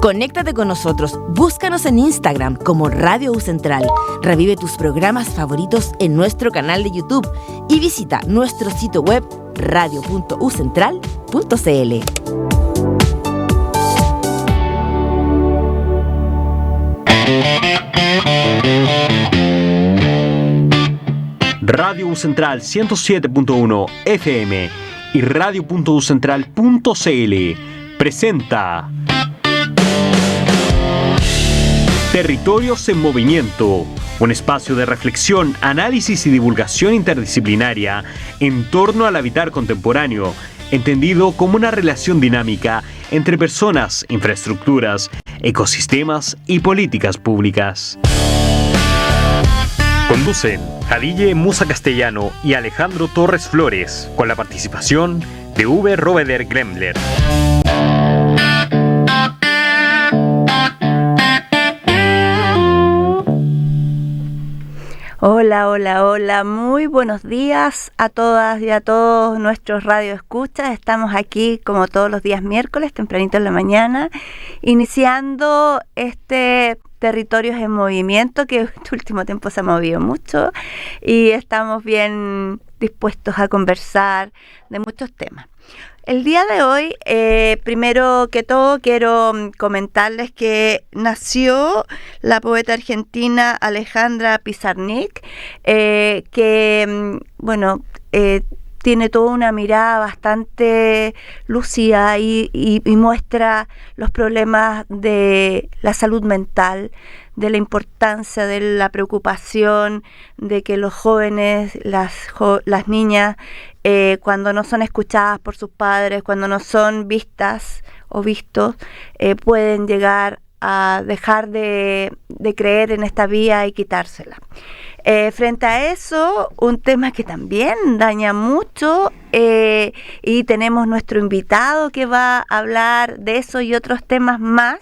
Conéctate con nosotros, búscanos en Instagram como Radio U Central. Revive tus programas favoritos en nuestro canal de YouTube y visita nuestro sitio web radio.ucentral.cl. Radio U Central 107.1 FM y radio.ucentral.cl presenta Territorios en Movimiento, un espacio de reflexión, análisis y divulgación interdisciplinaria en torno al habitar contemporáneo, entendido como una relación dinámica entre personas, infraestructuras, ecosistemas y políticas públicas. Conducen Jadille Musa Castellano y Alejandro Torres Flores, con la participación de Uwe Robeder Gremler. Hola, hola, hola, muy buenos días a todas y a todos nuestros radioescuchas. Estamos aquí como todos los días miércoles, tempranito en la mañana, iniciando este Territorios en Movimiento, que en este último tiempo se ha movido mucho y estamos bien dispuestos a conversar de muchos temas. El día de hoy, primero que todo, quiero comentarles que nació la poeta argentina Alejandra Pizarnik, que, tiene toda una mirada bastante lúcida y muestra los problemas de la salud mental, de la importancia, de la preocupación de que los jóvenes, las niñas, cuando no son escuchadas por sus padres, cuando no son vistas o vistos, pueden llegar a dejar de creer en esta vía y quitársela. Frente a eso, un tema que también daña mucho, y tenemos nuestro invitado que va a hablar de eso y otros temas más,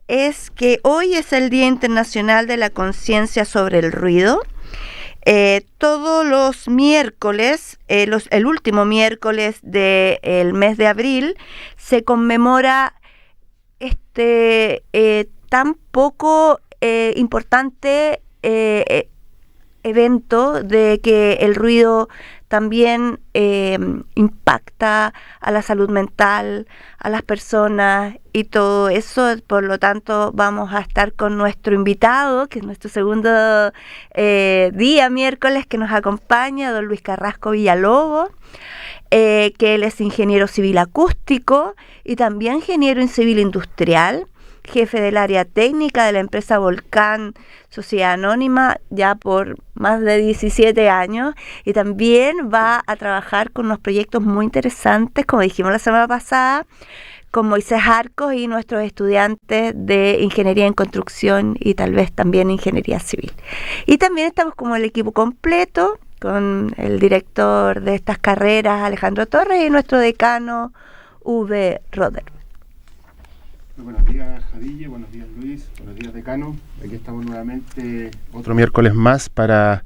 es que hoy es el Día Internacional de la Conciencia sobre el Ruido. Todos los miércoles, el último miércoles del mes de abril, se conmemora este tan poco importante evento de que el ruido también impacta a la salud mental, a las personas y todo eso. Por lo tanto, vamos a estar con nuestro invitado, que es nuestro segundo día miércoles que nos acompaña, don Luis Carrasco Villalobos, que él es ingeniero civil acústico y también ingeniero en civil industrial, jefe del área técnica de la empresa Volcán Sociedad Anónima ya por más de 17 años, y también va a trabajar con unos proyectos muy interesantes, como dijimos la semana pasada, con Moisés Arcos y nuestros estudiantes de Ingeniería en Construcción y tal vez también Ingeniería Civil. Y también estamos como el equipo completo, con el director de estas carreras, Alejandro Torres, y nuestro decano, Uwe Roder. Buenos días, Jadille, buenos días, Luis, buenos días, decano. Aquí estamos nuevamente otro miércoles más para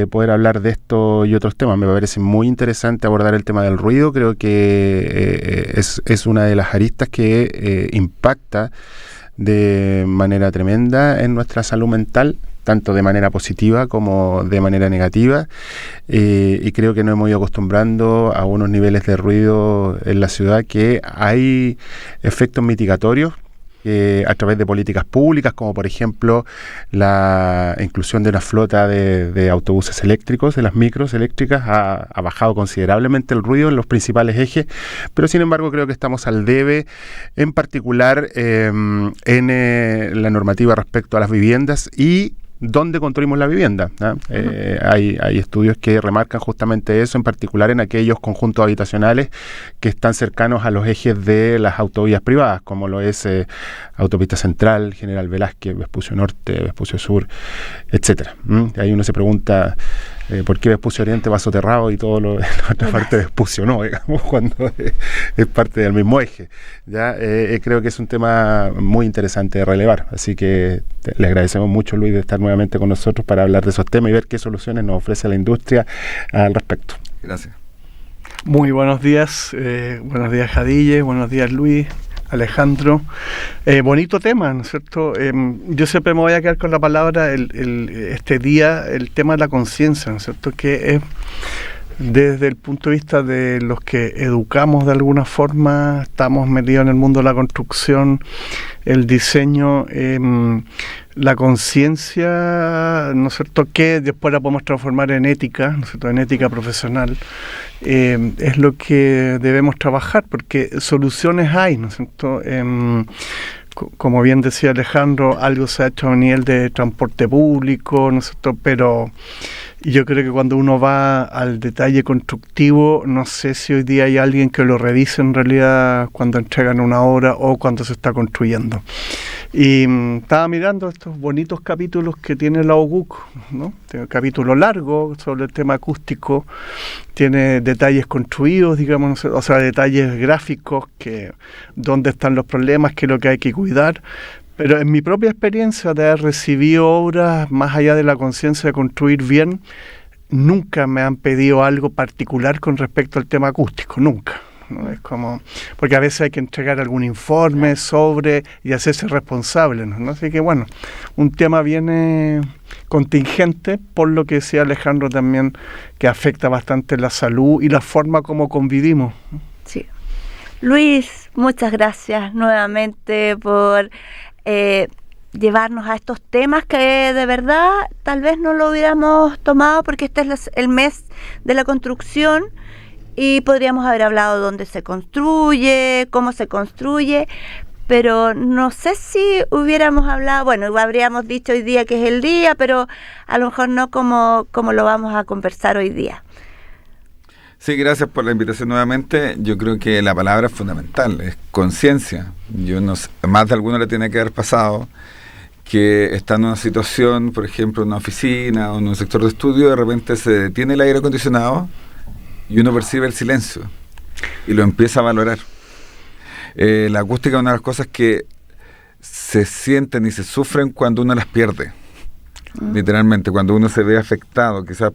poder hablar de esto y otros temas. Me parece muy interesante abordar el tema del ruido. Creo que es una de las aristas que impacta de manera tremenda en nuestra salud mental, tanto de manera positiva como de manera negativa, y creo que nos hemos ido acostumbrando a unos niveles de ruido en la ciudad que hay efectos mitigatorios a través de políticas públicas, como por ejemplo la inclusión de una flota de autobuses eléctricos, de las micros eléctricas, ha bajado considerablemente el ruido en los principales ejes, pero sin embargo creo que estamos al debe, en particular en la normativa respecto a las viviendas y dónde construimos la vivienda, ¿no? Hay estudios que remarcan justamente eso, en particular en aquellos conjuntos habitacionales que están cercanos a los ejes de las autovías privadas, como lo es Autopista Central, General Velázquez, Vespucio Norte, Vespucio Sur, etcétera. Ahí uno se pregunta por qué Vespucio Oriente va soterrado y todo la otra parte de Vespucio no, digamos, cuando es parte del mismo eje. Ya creo que es un tema muy interesante de relevar, así que le agradecemos mucho, Luis, de estar nuevamente con nosotros para hablar de esos temas y ver qué soluciones nos ofrece la industria al respecto. Gracias. Muy buenos días Jadille, buenos días Luis, Alejandro. Bonito tema, ¿no es cierto? Yo siempre me voy a quedar con la palabra este día, el tema de la conciencia, ¿no es cierto? Que es desde el punto de vista de los que educamos de alguna forma, estamos metidos en el mundo de la construcción, el diseño, la conciencia, ¿no es cierto?, que después la podemos transformar en ética, ¿no es cierto?, en ética profesional, es lo que debemos trabajar, porque soluciones hay, ¿no es cierto? Como bien decía Alejandro, algo se ha hecho a nivel de transporte público, ¿no es cierto?, pero yo creo que cuando uno va al detalle constructivo, no sé si hoy día hay alguien que lo revise en realidad cuando entregan una obra o cuando se está construyendo. Y estaba mirando estos bonitos capítulos que tiene la OGUC, ¿no? Tiene un capítulo largo sobre el tema acústico, tiene detalles construidos, digamos, o sea, detalles gráficos, que dónde están los problemas, qué es lo que hay que cuidar. Pero en mi propia experiencia de haber recibido obras más allá de la conciencia de construir bien, nunca me han pedido algo particular con respecto al tema acústico, nunca. ¿No? Es como, porque a veces hay que entregar algún informe sobre y hacerse responsable, ¿no? Así que bueno, un tema bien contingente, por lo que decía Alejandro también, que afecta bastante la salud y la forma como convivimos. Sí. Luis, muchas gracias nuevamente por llevarnos a estos temas que de verdad tal vez no lo hubiéramos tomado, porque este es el mes de la construcción y podríamos haber hablado de dónde se construye, cómo se construye, pero no sé si hubiéramos hablado, bueno, habríamos dicho hoy día que es el día, pero a lo mejor no como lo vamos a conversar hoy día. Sí, gracias por la invitación nuevamente. Yo creo que la palabra es fundamental, es conciencia. Yo no sé, más de alguno le tiene que haber pasado que está en una situación, por ejemplo, en una oficina o en un sector de estudio, de repente se detiene el aire acondicionado y uno percibe el silencio y lo empieza a valorar. La acústica es una de las cosas que se sienten y se sufren cuando uno las pierde. Literalmente, cuando uno se ve afectado, quizás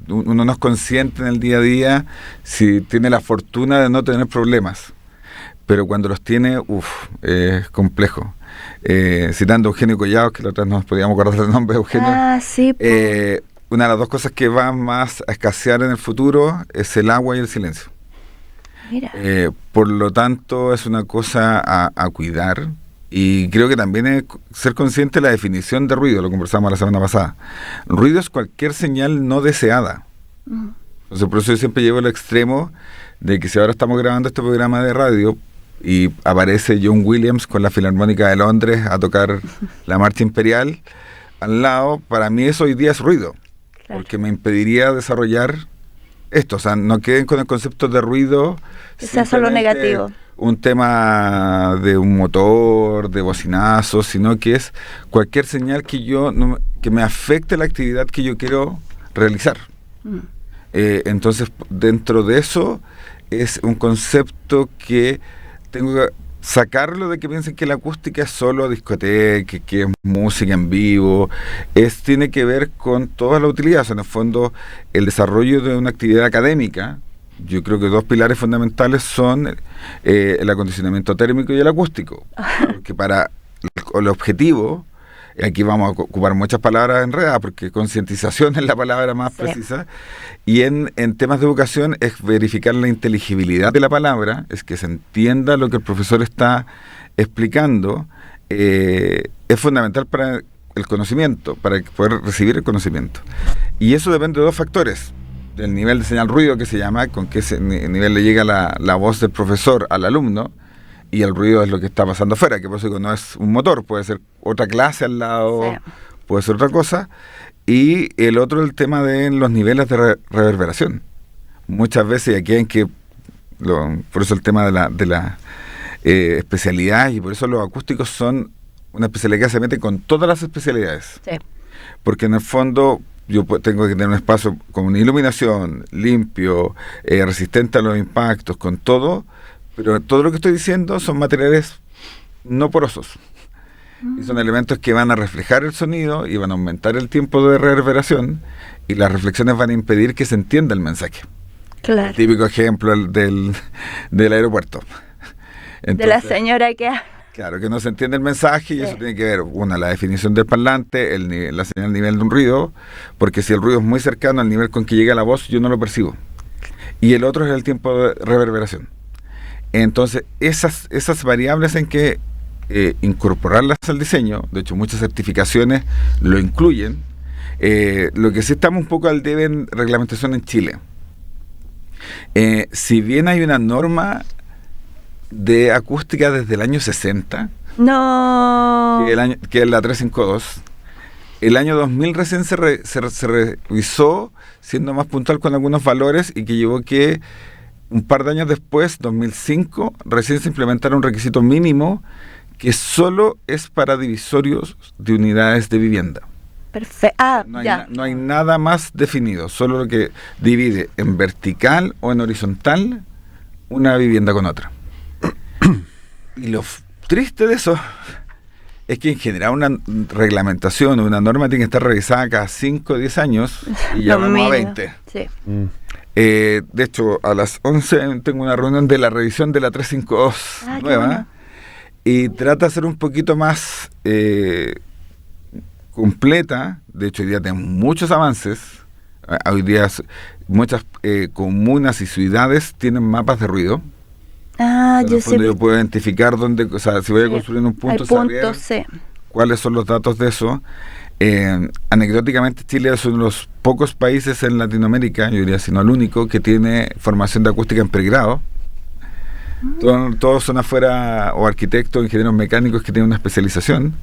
uno no es consciente en el día a día si tiene la fortuna de no tener problemas, pero cuando los tiene, es complejo. Citando a Eugenio Collado, que la otra vez nos podíamos acordar del nombre de Eugenio, sí, una de las dos cosas que van más a escasear en el futuro es el agua y el silencio. Mira. Por lo tanto, es una cosa a cuidar. Y creo que también es ser consciente de la definición de ruido, lo conversamos la semana pasada. Ruido es cualquier señal no deseada. Entonces, por eso yo siempre llevo el extremo de que si ahora estamos grabando este programa de radio y aparece John Williams con la Filarmónica de Londres a tocar la Marcha Imperial al lado, para mí eso hoy día es ruido, claro, porque me impediría desarrollar esto. O sea, no queden con el concepto de ruido que sea solo negativo, un tema de un motor, de bocinazos, sino que es cualquier señal que me afecte la actividad que yo quiero realizar. Entonces, dentro de eso es un concepto que tengo que sacarlo de que piensen que la acústica es solo discoteca, que es música en vivo. Tiene que ver con toda la utilidad. O sea, en el fondo, el desarrollo de una actividad académica, yo creo que dos pilares fundamentales son el acondicionamiento térmico y el acústico. Porque para el objetivo, aquí vamos a ocupar muchas palabras enredadas, porque concientización es la palabra más precisa, y en temas de educación es verificar la inteligibilidad de la palabra, es que se entienda lo que el profesor está explicando. Es fundamental para el conocimiento, para poder recibir el conocimiento. Y eso depende de dos factores: el nivel de señal ruido, que se llama, con qué nivel le llega la voz del profesor al alumno, y el ruido es lo que está pasando afuera, que por eso no es un motor, puede ser otra clase al lado, puede ser otra cosa. Y el otro, el tema de los niveles de reverberación. Muchas veces, aquí hay que, por eso el tema de la especialidad, y por eso los acústicos son una especialidad que se mete con todas las especialidades. Sí. Porque en el fondo yo tengo que tener un espacio con una iluminación limpio, resistente a los impactos, con todo, pero todo lo que estoy diciendo son materiales no porosos. Y son elementos que van a reflejar el sonido y van a aumentar el tiempo de reverberación, y las reflexiones van a impedir que se entienda el mensaje. Claro. El típico ejemplo del aeropuerto. Entonces, de la señora que... Claro, que no se entiende el mensaje y Sí. eso tiene que ver, la definición del parlante, la señal nivel de un ruido, porque si el ruido es muy cercano al nivel con que llega la voz, yo no lo percibo. Y el otro es el tiempo de reverberación. Entonces, esas variables en que incorporarlas al diseño, de hecho muchas certificaciones lo incluyen, lo que sí estamos un poco al debe en reglamentación en Chile. Si bien hay una norma de acústica desde el año 60, No. que es la 352, el año 2000 recién se revisó, siendo más puntual con algunos valores, y que llevó que un par de años después, 2005, recién se implementara un requisito mínimo que solo es para divisorios de unidades de vivienda. Perfecto. No hay nada más definido, solo lo que divide en vertical o en horizontal una vivienda con otra. Y lo triste de eso es que en general una reglamentación o una norma tiene que estar revisada cada 5 o 10 años y ya vamos a 20. Sí. De hecho, a las 11 tengo una reunión de la revisión de la 352 nueva, bueno. y trata de ser un poquito más completa. De hecho, hoy día tenemos muchos avances. Hoy día muchas comunas y ciudades tienen mapas de ruido. Yo sé. Yo puedo identificar dónde, o sea, si voy a construir un punto, saber cuáles son los datos de eso. Anecdóticamente, Chile es uno de los pocos países en Latinoamérica, yo diría si no el único, que tiene formación de acústica en pregrado. Todos son afuera, o arquitectos, ingenieros mecánicos que tienen una especialización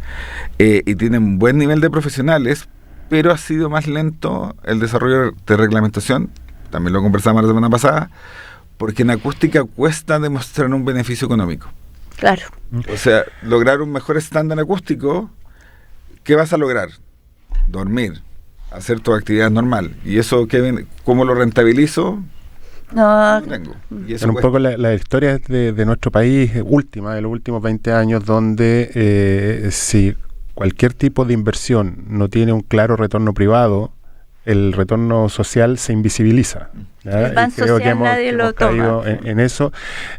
y tienen un buen nivel de profesionales, pero ha sido más lento el desarrollo de reglamentación. También lo conversamos la semana pasada, porque en acústica cuesta demostrar un beneficio económico. Claro. O sea, lograr un mejor estándar acústico, ¿qué vas a lograr? Dormir, hacer tu actividad normal. ¿Y eso cómo lo rentabilizo? No tengo. Y eso Pero un poco la historia de nuestro país última, de los últimos 20 años, donde si cualquier tipo de inversión no tiene un claro retorno privado, el retorno social se invisibiliza. El plan social nadie lo toma. En eso,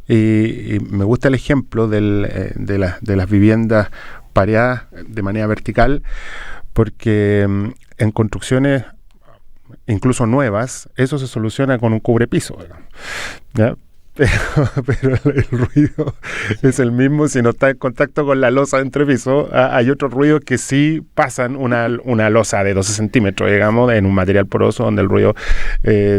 y me gusta el ejemplo de las viviendas pareadas de manera vertical, porque en construcciones incluso nuevas, eso se soluciona con un cubrepiso, ¿ya? Pero el ruido es el mismo si no está en contacto con la losa de entrepiso. Hay otros ruidos que sí pasan una losa de 12 centímetros, digamos, en un material poroso donde el ruido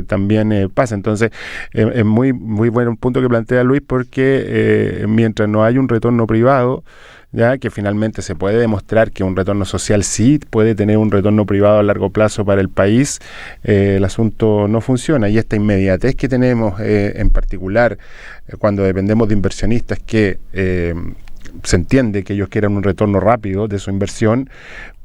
también pasa. Entonces, es muy, muy buen punto que plantea Luis, porque mientras no hay un retorno privado, ya que finalmente se puede demostrar que un retorno social sí puede tener un retorno privado a largo plazo para el país, el asunto no funciona. Y esta inmediatez que tenemos en particular cuando dependemos de inversionistas que se entiende que ellos quieren un retorno rápido de su inversión,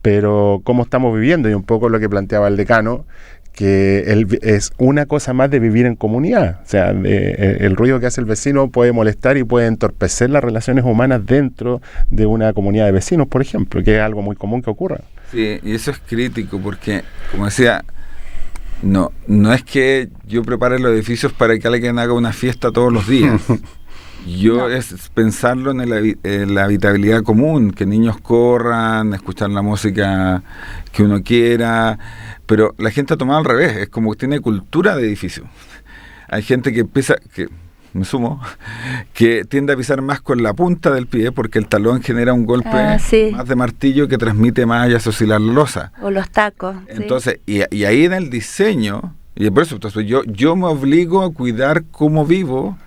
pero cómo estamos viviendo, y un poco lo que planteaba el decano, que es una cosa más de vivir en comunidad. O sea, el ruido que hace el vecino puede molestar y puede entorpecer las relaciones humanas dentro de una comunidad de vecinos, por ejemplo, que es algo muy común que ocurra. Sí, y eso es crítico porque, como decía, no es que yo prepare los edificios para que alguien haga una fiesta todos los días. Es pensarlo en la habitabilidad común, que niños corran, escuchar la música que uno quiera, pero la gente ha tomado al revés, es como que tiene cultura de edificio. Hay gente que me sumo, que tiende a pisar más con la punta del pie porque el talón genera un golpe más de martillo que transmite más y hace oscilar la losa. O los tacos. Entonces, y ahí en el diseño, y por eso entonces yo me obligo a cuidar cómo vivo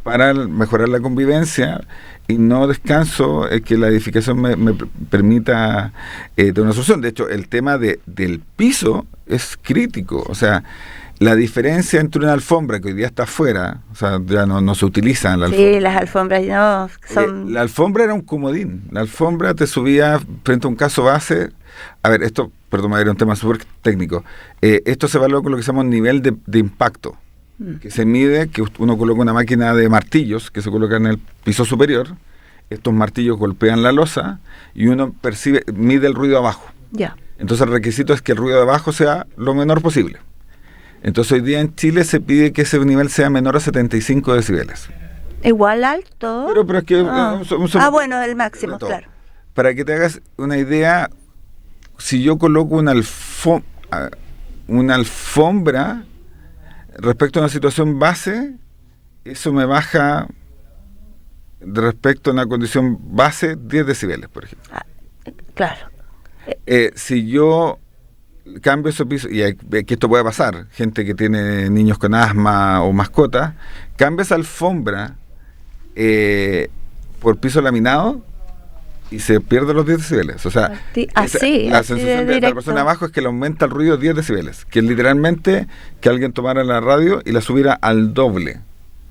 para mejorar la convivencia, y no descanso que la edificación me permita tener una solución. De hecho, el tema del piso es crítico. O sea, la diferencia entre una alfombra que hoy día está afuera, o sea, ya no se utiliza la alfombra. Sí, las alfombras no son... La alfombra era un comodín. La alfombra te subía frente a un caso base. A ver, perdón, era un tema súper técnico. Esto se evalúa con lo que se llama un nivel de impacto, que se mide, que uno coloca una máquina de martillos que se coloca en el piso superior. Estos martillos golpean la losa y uno mide el ruido abajo. Ya. Entonces el requisito es que el ruido de abajo sea lo menor posible. Entonces hoy día en Chile se pide que ese nivel sea menor a 75 decibeles. Igual alto. Pero es que... Bueno, el máximo, claro. Para que te hagas una idea, si yo coloco una alfombra respecto a una situación base, eso me baja respecto a una condición base 10 decibeles, por ejemplo. Claro. Si yo cambio ese piso, y aquí esto puede pasar, gente que tiene niños con asma o mascotas, cambia esa alfombra por piso laminado y se pierden los 10 decibeles. O sea, la sensación de la persona abajo es que le aumenta el ruido 10 decibeles, que es literalmente que alguien tomara la radio y la subiera al doble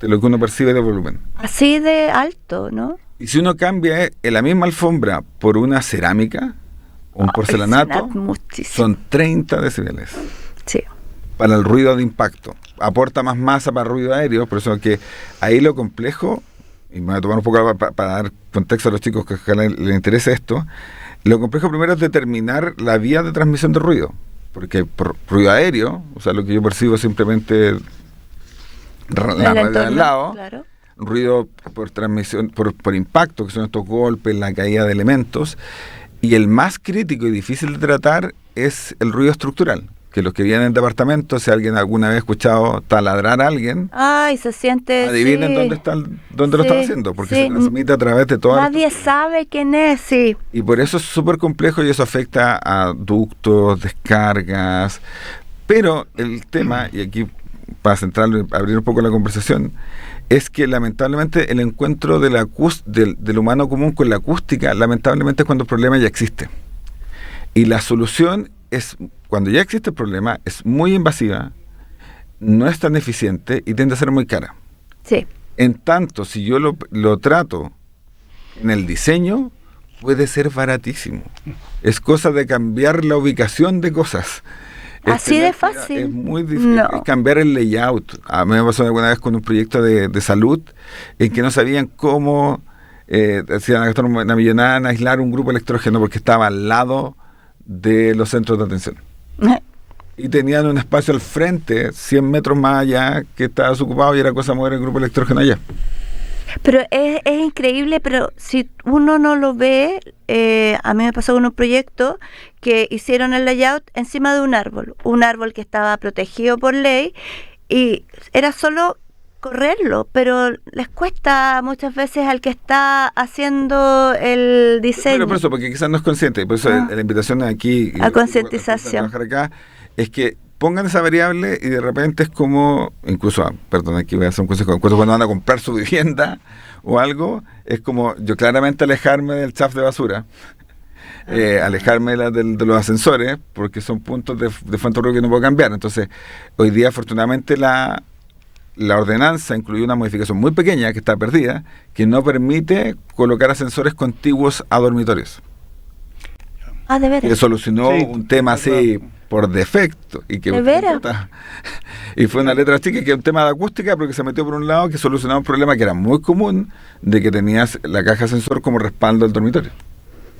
de lo que uno percibe de volumen. Así de alto, ¿no? Y si uno cambia la misma alfombra por una cerámica o un porcelanato, son 30 decibeles. Sí. Para el ruido de impacto. Aporta más masa para el ruido aéreo, por eso que ahí lo complejo, y me voy a tomar un poco para dar contexto a los chicos que ojalá les interese esto, lo complejo primero es determinar la vía de transmisión de ruido, porque por ruido aéreo, o sea, lo que yo percibo es simplemente la radio de al lado, claro. Ruido por transmisión, por impacto, que son estos golpes, la caída de elementos, y el más crítico y difícil de tratar es el ruido estructural, que los que vienen en departamentos, si alguien alguna vez ha escuchado taladrar a alguien, ay, se siente, adivinen dónde lo están haciendo, porque se transmite a través de toda nadie sabe quién es, sí. Y por eso es súper complejo y eso afecta a ductos, descargas, pero el tema, y aquí para centrarlo, abrir un poco la conversación, es que lamentablemente el encuentro del humano común con la acústica, lamentablemente es cuando el problema ya existe. Y la solución es, cuando ya existe el problema, es muy invasiva, no es tan eficiente y tiende a ser muy cara. Sí. En tanto, si yo lo trato en el diseño, puede ser baratísimo. Es cosa de cambiar la ubicación de cosas. Así de fácil. Es muy difícil cambiar el layout. A mí me pasó alguna vez con un proyecto de salud en que no sabían cómo decían gastar una millonada en aislar un grupo electrógeno porque estaba al lado de los centros de atención. Y tenían un espacio al frente, 100 metros más allá, que estaba desocupado y era cosa de mover el grupo electrógeno allá. Pero es increíble, pero si uno no lo ve, a mí me pasó con un proyecto que hicieron el layout encima de un árbol que estaba protegido por ley y era solo correrlo, pero les cuesta muchas veces al que está haciendo el diseño. Pero por eso, porque quizás no es consciente, por eso la invitación aquí a concientización. Acá es que pongan esa variable y de repente es como, incluso, perdón, aquí voy a hacer un consejo, cuando van a comprar su vivienda o algo, es como yo claramente alejarme del chaf de basura, alejarme de los ascensores, porque son puntos de fuente de ruido que no puedo cambiar. Entonces, hoy día afortunadamente la ordenanza incluye una modificación muy pequeña que está perdida, que no permite colocar ascensores contiguos a dormitorios. Ah, de veras. Que solucionó un tema así por defecto. Y que ¿de veras? Y fue una letra chica que es un tema de acústica, pero que se metió por un lado que solucionaba un problema que era muy común, de que tenías la caja ascensor como respaldo del dormitorio.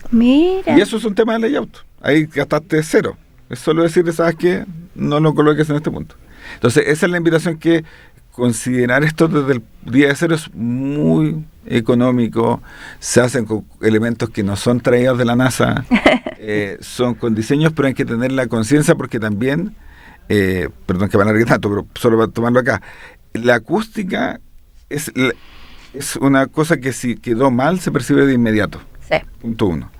Mira. Y eso es un tema de layout. Ahí gastaste cero. Es solo decirle, ¿sabes qué? No lo coloques en este punto. Entonces, esa es la invitación, que considerar esto desde el día de cero es muy económico. Se hacen con elementos que no son traídos de la NASA, son con diseños, pero hay que tener la conciencia porque también, perdón que van a largar tanto, pero solo para tomarlo acá, la acústica es una cosa que si quedó mal se percibe de inmediato. Sí. Punto 1.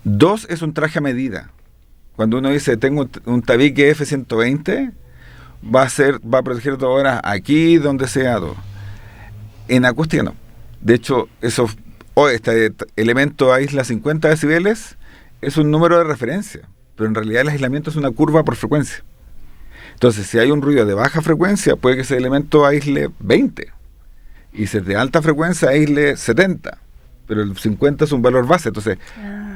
2, es un traje a medida. Cuando uno dice, tengo un tabique F-120, va a proteger todas horas aquí, donde sea todo. En acústica no. De hecho, este elemento aísla 50 decibeles, es un número de referencia, pero en realidad el aislamiento es una curva por frecuencia. Entonces, si hay un ruido de baja frecuencia, puede que ese elemento aísle 20, y si es de alta frecuencia aísle 70, pero el 50 es un valor base. Entonces,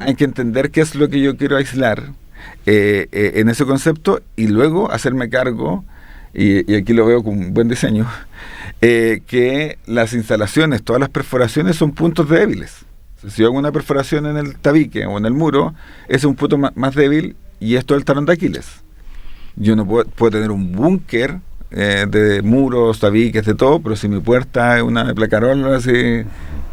hay que entender qué es lo que yo quiero aislar en ese concepto, y luego hacerme cargo, y aquí lo veo con un buen diseño, que las instalaciones, todas las perforaciones son puntos débiles. O sea, si yo hago una perforación en el tabique o en el muro, es un punto más débil, y esto es el talón de Aquiles. Yo no puedo tener un búnker de muros, tabiques, de todo, pero si mi puerta es una de placarola, así,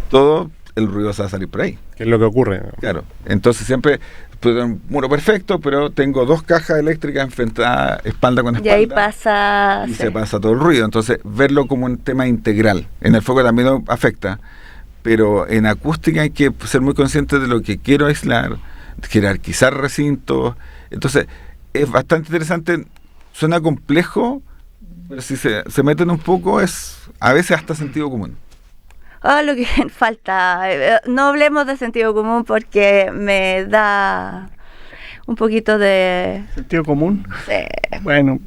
todo, el ruido se va a salir por ahí. ¿Qué es lo que ocurre? Claro, entonces siempre, pues, un muro perfecto, pero tengo 2 cajas eléctricas enfrentadas espalda con espalda. Y ahí pasa... Y se pasa todo el ruido. Entonces, verlo como un tema integral. En el fuego también lo afecta, pero en acústica hay que ser muy consciente de lo que quiero aislar, jerarquizar recintos. Entonces, es bastante interesante. Suena complejo, pero si se meten un poco, es a veces hasta sentido común. Lo que falta. No hablemos de sentido común porque me da un poquito de... ¿Sentido común? Sí. Bueno,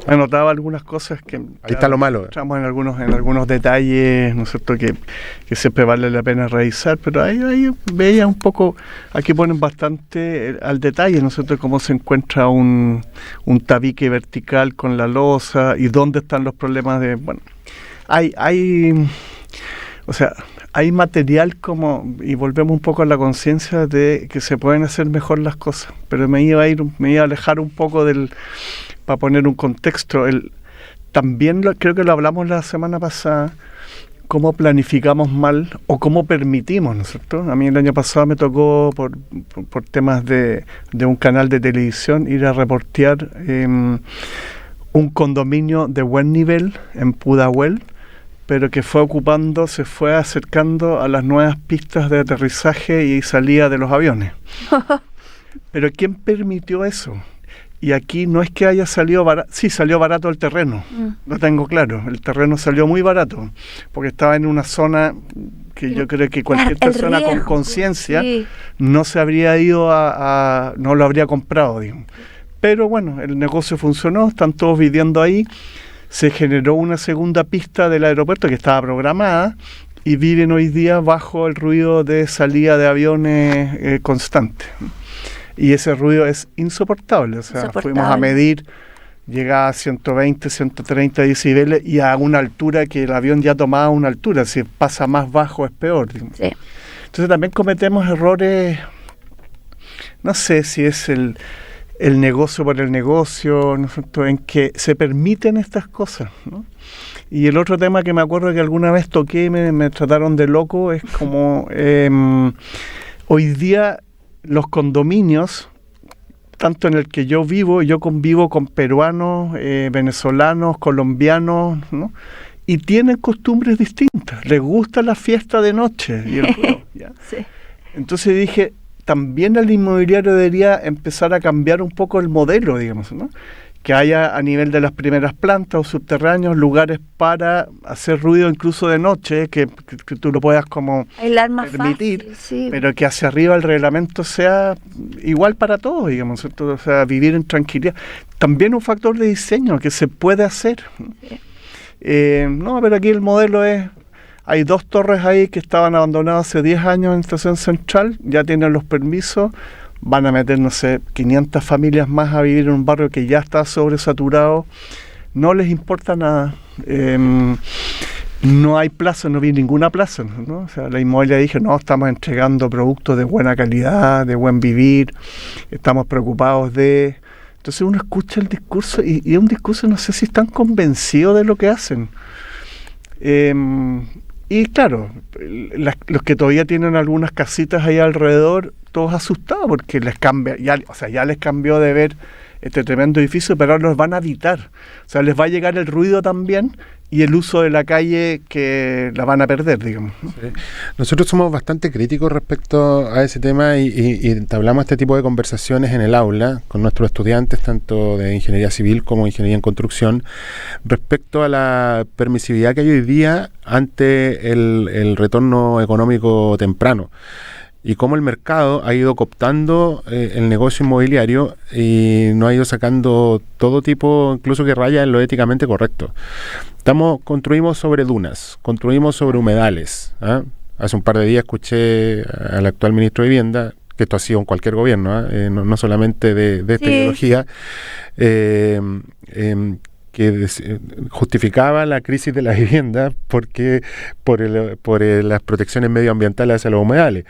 anotaba algunas cosas que... Ahí está lo malo. Entramos en algunos detalles, ¿no es cierto?, que siempre vale la pena revisar, pero ahí veía un poco, aquí ponen bastante al detalle, ¿no es cierto?, cómo se encuentra un tabique vertical con la losa y dónde están los problemas de... Bueno, o sea, hay material como, y volvemos un poco a la conciencia de que se pueden hacer mejor las cosas, pero me iba a alejar un poco para poner un contexto. También creo que lo hablamos la semana pasada, cómo planificamos mal o cómo permitimos, ¿no es cierto? A mí el año pasado me tocó, por temas de un canal de televisión, ir a reportear un condominio de buen nivel en Pudahuel, pero que se fue acercando a las nuevas pistas de aterrizaje y salida de los aviones. Pero ¿quién permitió eso? Y aquí no es que haya salido barato, sí salió barato el terreno, lo tengo claro, el terreno salió muy barato, porque estaba en una zona que yo creo que cualquier persona con conciencia no se habría ido no lo habría comprado, digamos. Pero bueno, el negocio funcionó, están todos viviendo ahí. Se generó una segunda pista del aeropuerto que estaba programada y viven hoy día bajo el ruido de salida de aviones constante. Y ese ruido es insoportable. O sea, fuimos a medir, llegaba a 120, 130 decibeles y a una altura que el avión ya tomaba una altura. Si pasa más bajo es peor. Sí. Entonces también cometemos errores, no sé si es el negocio por el negocio, ¿no es cierto?, en que se permiten estas cosas, ¿no? Y el otro tema que me acuerdo que alguna vez toqué y me trataron de loco es como hoy día los condominios, tanto en el que yo convivo con peruanos, venezolanos, colombianos, ¿no?, y tienen costumbres distintas, les gusta la fiesta de noche y el juego, ¿ya? Sí. Entonces dije, también el inmobiliario debería empezar a cambiar un poco el modelo, digamos, ¿no? Que haya a nivel de las primeras plantas o subterráneos lugares para hacer ruido incluso de noche, que tú lo puedas como permitir, fácil, sí. Pero que hacia arriba el reglamento sea igual para todos, digamos, ¿cierto? O sea, vivir en tranquilidad. También un factor de diseño que se puede hacer. Sí. No, pero aquí el modelo es... Hay 2 torres ahí que estaban abandonadas hace 10 años en Estación Central, ya tienen los permisos, van a meter, no sé, 500 familias más a vivir en un barrio que ya está sobresaturado, no les importa nada, no hay plaza, no vi ninguna plaza, ¿no? O sea, la inmobiliaria dije, no, estamos entregando productos de buena calidad, de buen vivir, estamos preocupados de... Entonces uno escucha el discurso y es un discurso, no sé si están convencidos de lo que hacen. Y claro, los que todavía tienen algunas casitas ahí alrededor, todos asustados porque les cambia, ya les cambió de ver este tremendo edificio, pero ahora los van a habitar. O sea, les va a llegar el ruido también y el uso de la calle que la van a perder, digamos, ¿no? Sí. Nosotros somos bastante críticos respecto a ese tema y entablamos este tipo de conversaciones en el aula con nuestros estudiantes, tanto de ingeniería civil como ingeniería en construcción, respecto a la permisividad que hay hoy día ante el retorno económico temprano. Y cómo el mercado ha ido cooptando el negocio inmobiliario y nos ha ido sacando todo tipo, incluso que raya en lo éticamente correcto. Construimos sobre dunas, construimos sobre humedales. Hace un par de días escuché al actual ministro de Vivienda, que esto ha sido en cualquier gobierno, no solamente de esta ideología, que justificaba la crisis de la vivienda por las protecciones medioambientales hacia los humedales.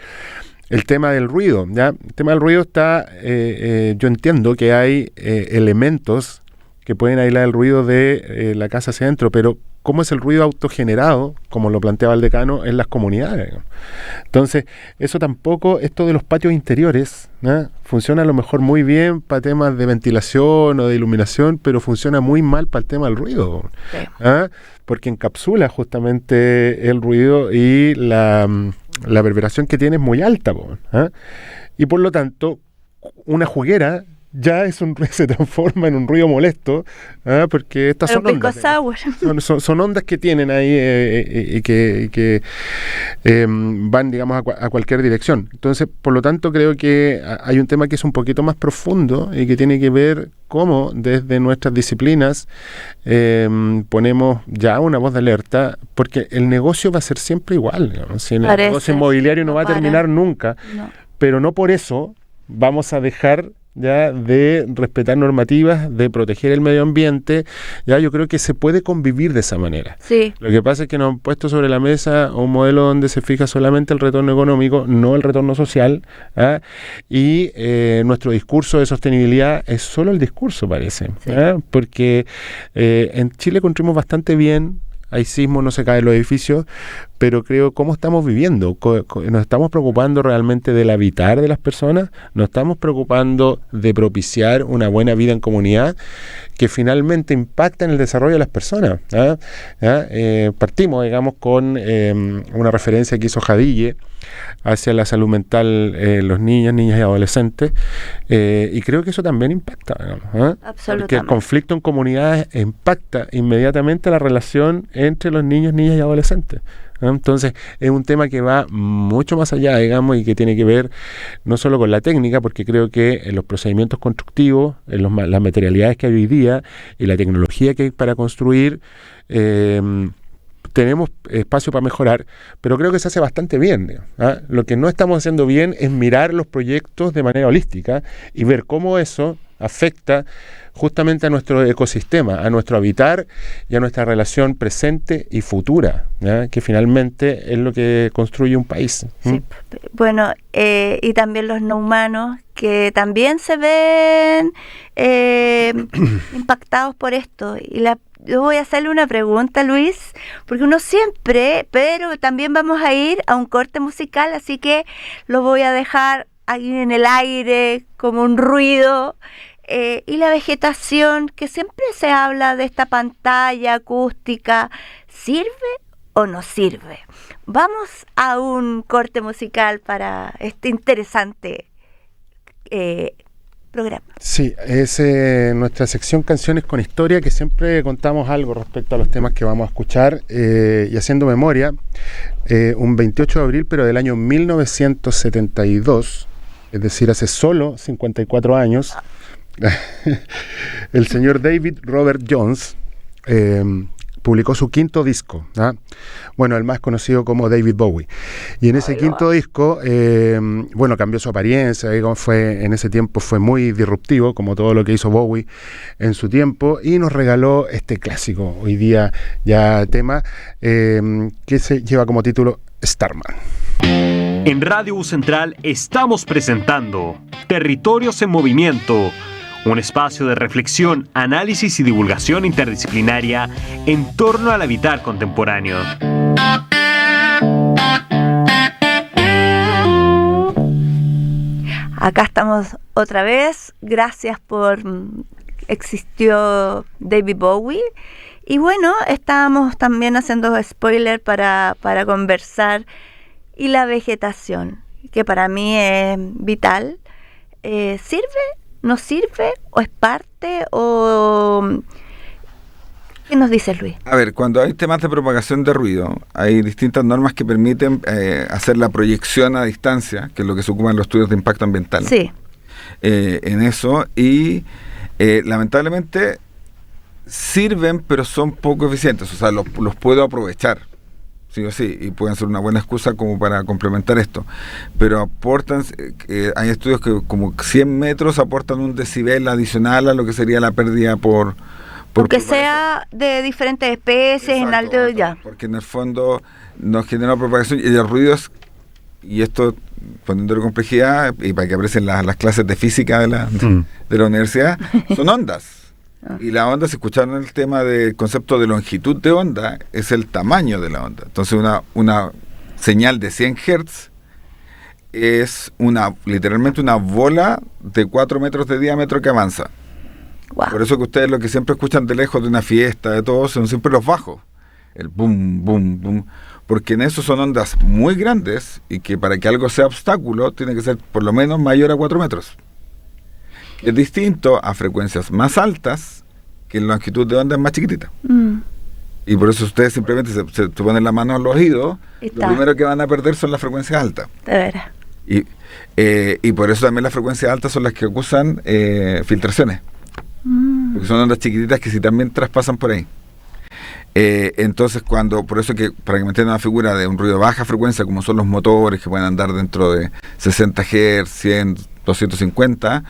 El tema del ruido, ¿ya? El tema del ruido está, yo entiendo que hay elementos que pueden aislar el ruido de la casa hacia adentro, pero ¿cómo es el ruido autogenerado, como lo planteaba el decano, en las comunidades? Entonces, eso tampoco, esto de los patios interiores, ¿no? Funciona a lo mejor muy bien para temas de ventilación o de iluminación, pero funciona muy mal para el tema del ruido, Sí. ¿ah? Porque encapsula justamente el ruido y la reverberación que tiene es muy alta, ¿ah? Y por lo tanto, una juguera ya se transforma en un ruido molesto, ¿ah? Porque estas son ondas. Son ondas que tienen ahí y que van, digamos, a cualquier dirección. Entonces, por lo tanto, creo que hay un tema que es un poquito más profundo y que tiene que ver cómo desde nuestras disciplinas ponemos ya una voz de alerta, porque el negocio va a ser siempre igual, digamos. Si el negocio inmobiliario no va a terminar nunca, pero no por eso vamos a dejar ya de respetar normativas, de proteger el medio ambiente. Ya yo creo que se puede convivir de esa manera. Sí. Lo que pasa es que nos han puesto sobre la mesa un modelo donde se fija solamente el retorno económico, no el retorno social, ¿ah? Y nuestro discurso de sostenibilidad es solo el discurso, parece, sí. ¿Ah? Porque en Chile construimos bastante bien. Hay sismos, no se caen los edificios, pero creo cómo estamos viviendo. ¿Nos estamos preocupando realmente del habitar de las personas? ¿Nos estamos preocupando de propiciar una buena vida en comunidad que finalmente impacta en el desarrollo de las personas? ¿Ah? Partimos, digamos, con una referencia que hizo Jadille hacia la salud mental en los niñas y adolescentes, y creo que eso también impacta, digamos, ¿eh? Absolutamente. Porque el conflicto en comunidades impacta inmediatamente la relación entre los niños, niñas y adolescentes. Entonces es un tema que va mucho más allá, digamos, y que tiene que ver no solo con la técnica, porque creo que en los procedimientos constructivos, en las materialidades que hay hoy día y la tecnología que hay para construir, tenemos espacio para mejorar, pero creo que se hace bastante bien, ¿eh? Lo que no estamos haciendo bien es mirar los proyectos de manera holística y ver cómo eso afecta justamente a nuestro ecosistema, a nuestro habitar y a nuestra relación presente y futura, ¿ya? Que finalmente es lo que construye un país. Sí. Bueno, y también los no humanos que también se ven impactados por esto. Y yo voy a hacerle una pregunta, Luis, porque uno siempre, pero también vamos a ir a un corte musical, así que lo voy a dejar ahí en el aire como un ruido. Y la vegetación, que siempre se habla de esta pantalla acústica, ¿sirve o no sirve? Vamos a un corte musical para este interesante programa. Sí, es nuestra sección Canciones con Historia, que siempre contamos algo respecto a los temas que vamos a escuchar, y haciendo memoria, un 28 de abril, pero del año 1972, es decir, hace solo 54 años, el señor David Robert Jones publicó su quinto disco, ¿ah? Bueno, el más conocido como David Bowie. Y en ese quinto disco, bueno, cambió su apariencia, digamos, en ese tiempo fue muy disruptivo, como todo lo que hizo Bowie en su tiempo, y nos regaló este clásico, hoy día ya tema, que se lleva como título Starman. En Radio U Central estamos presentando Territorios en Movimiento, un espacio de reflexión, análisis y divulgación interdisciplinaria en torno al habitar contemporáneo. Acá estamos otra vez. Gracias por existió David Bowie. Y bueno, estábamos también haciendo spoiler para conversar. Y la vegetación, que para mí es vital. ¿Sirve? ¿No sirve? ¿O es parte? ¿O qué nos dice Luis? A ver, cuando hay temas de propagación de ruido, hay distintas normas que permiten hacer la proyección a distancia, que es lo que se ocupa en los estudios de impacto ambiental. Sí. En eso, y lamentablemente sirven, pero son poco eficientes, o sea, los puedo aprovechar. Sí o sí, y pueden ser una buena excusa como para complementar esto, pero aportan, hay estudios que como 100 metros aportan un decibel adicional a lo que sería la pérdida por aunque sea de diferentes especies. Exacto, en alto ya. Porque en el fondo nos genera propagación y el ruido es, y esto poniéndole complejidad y para que aprecien las clases de física de la universidad, son ondas. Y la onda, si escucharon el tema del concepto de longitud de onda, es el tamaño de la onda. Entonces una señal de 100 Hz es literalmente una bola de 4 metros de diámetro que avanza. Wow. Por eso que ustedes lo que siempre escuchan de lejos de una fiesta, de todo, son siempre los bajos. El boom, boom, boom. Porque en eso son ondas muy grandes y que para que algo sea obstáculo tiene que ser por lo menos mayor a 4 metros. Es distinto a frecuencias más altas que la longitud de onda es más chiquitita. Y por eso ustedes simplemente se ponen la mano en los oídos. Lo primero que van a perder son las frecuencias altas. De veras. Y por eso también las frecuencias altas son las que acusan filtraciones. Porque son ondas chiquititas que sí también traspasan por ahí. Entonces por eso que para que me entiendan una figura de un ruido de baja frecuencia, como son los motores que pueden andar dentro de 60 Hz, 100, 250,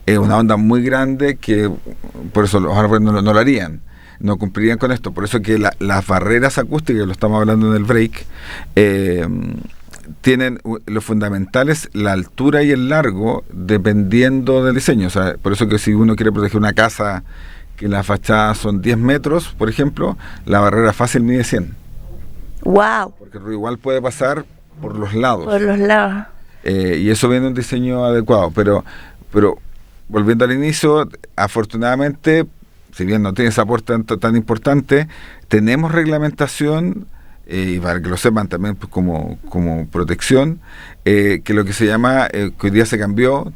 es una onda muy grande que por eso los árboles no lo harían, no cumplirían con esto. Por eso que las barreras acústicas, lo estamos hablando en el break, tienen lo fundamental es la altura y el largo dependiendo del diseño. O sea, por eso que si uno quiere proteger una casa que la fachada son 10 metros, por ejemplo, la barrera fácil mide 100. ¡Wow! Porque el ruido igual puede pasar por los lados. Por los lados. Y eso viene un diseño adecuado. Pero volviendo al inicio, afortunadamente, si bien no tiene ese aporte tan importante, tenemos reglamentación, y para que lo sepan también pues, como protección, que lo que se llama, que hoy día se cambió,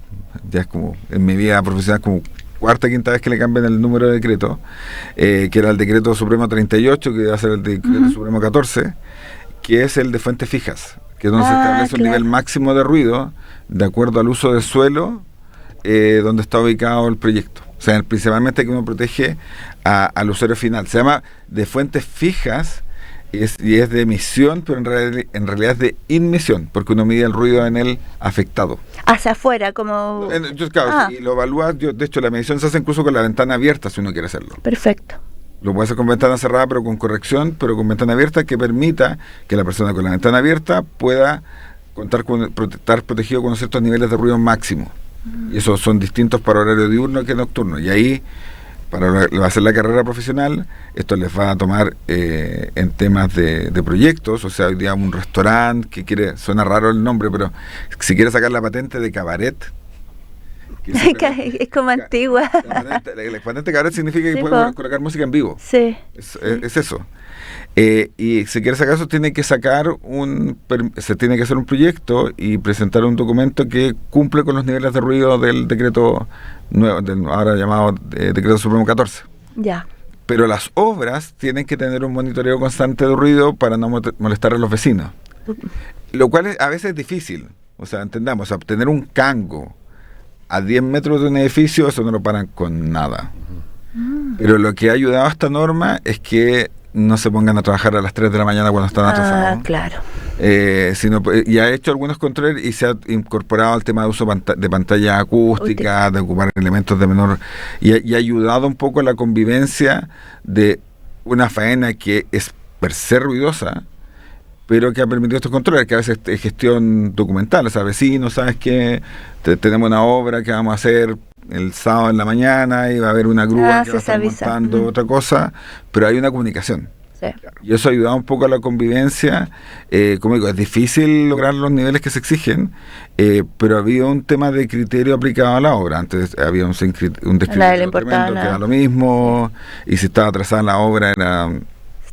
ya es como en mi vida profesional como cuarta, quinta vez que le cambian el número de decreto, que era el decreto supremo 38, que va a ser el decreto supremo 14, que es el de fuentes fijas, que es donde se establece un nivel máximo de ruido de acuerdo al uso del suelo donde está ubicado el proyecto. O sea, principalmente que uno protege al usuario final. Se llama de fuentes fijas y es de emisión, pero en realidad es de inmisión, porque uno mide el ruido en el afectado. Hacia afuera, como... Claro, si lo evalúas, de hecho la medición se hace incluso con la ventana abierta si uno quiere hacerlo. Perfecto. Lo puede hacer con ventana cerrada, pero con corrección, pero con ventana abierta que permita que la persona con la ventana abierta pueda estar protegido con ciertos niveles de ruido máximo. Y esos son distintos para horario diurno que nocturno. Y ahí, para hacer la carrera profesional, esto les va a tomar en temas de proyectos. O sea, hoy día un restaurante que quiere, suena raro el nombre, pero si quiere sacar la patente de cabaret, es como antigua. La patente cabaret significa que puede colocar música en vivo. Sí. Es eso. Y si quiere sacar eso, tiene que hacer un proyecto y presentar un documento que cumple con los niveles de ruido del decreto nuevo, ahora llamado decreto supremo 14. Ya. Pero las obras tienen que tener un monitoreo constante de ruido para no molestar a los vecinos. Lo cual a veces es difícil. O sea, entendamos, obtener un cango a 10 metros de un edificio, eso no lo paran con nada. Pero lo que ha ayudado a esta norma es que no se pongan a trabajar a las 3 de la mañana cuando están atrasados. Claro. Y ha hecho algunos controles y se ha incorporado al tema de uso de pantalla acústica, de ocupar elementos de menor... Y ha ayudado un poco a la convivencia de una faena que es per se ruidosa, pero que ha permitido estos controles, que a veces es gestión documental. O sea, vecinos, ¿sabes qué? Tenemos una obra que vamos a hacer el sábado en la mañana y va a haber una grúa que va a estar montando otra cosa, pero hay una comunicación. Sí. Y eso ha ayudado un poco a la convivencia. Como digo, es difícil lograr los niveles que se exigen, pero había un tema de criterio aplicado a la obra. Antes había un descriptivo tremendo que era lo mismo, y si estaba atrasada la obra era